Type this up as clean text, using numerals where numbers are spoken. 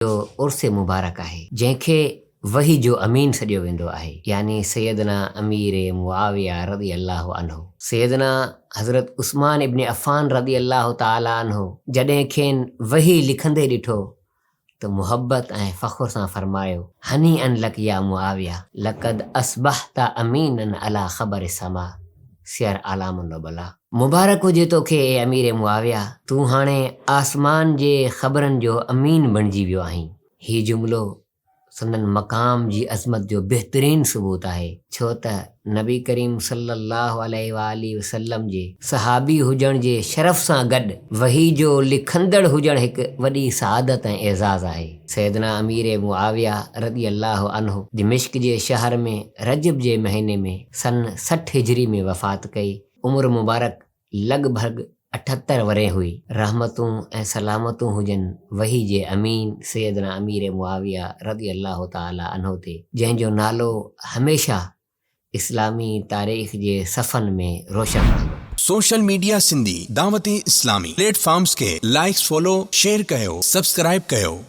जो उर्स मुबारक आहे, जंहिंखे वही जो अमीन सॾियो वेंदो आहे, यानी सैयदना अमीर मुआविया रज़ी अल्लाह अन्हु। सैयदना हज़रत उस्मान इब्न अफ़ान रज़ी अल्लाह ताला अन्हु जॾहिं खेनि वही लिखंदे ॾिठो त मुहब्बत ऐं फ़ख़्र सां फरमायो, हनी अन लक या मुआविया लक़द असबहता अमीनन अला ख़बर समा सियर आलामुन नबला। मुबारक हुजे तोखे ए अमीर मुआविया, तूं हाणे आसमान जे ख़बरनि जो अमीन बणिजी वियो आहीं। हीउ जुमिलो संदन मक़ाम जी अज़मत जो बहितरीन सबूत आहे, छो त नबी करीम सल्लल्लाहु अलैहि वसल्लम जे सहाबी हुजण जे शरफ़ सां गॾु वही जो लिखंदड़ हुजण हिकु वॾी सआदत ऐं एज़ाज़ आहे। सैयदना अमीर मुआविया रज़ी अल्लाह अन्हु दिमिश्क जे शहर में रजब जे महीने में सन 60 हिजरी में वफ़ात कई। उम्र मुबारक लॻभॻि 78 वरे हुई। रहमतूं ऐं सलामतूं हुजनि वही जे अमीन सैयदना अमीर मुआविया रज़ी अल्लाह ताला अन्हु ते, जंहिंजो नालो हमेशा इस्लामी तारीख़ जे सफ़न में रोशन रहंदो। Social media Sindhi Dawat Islami platforms के लाइक्स फॉलो शेयर कयो, सब्सक्राइब कयो।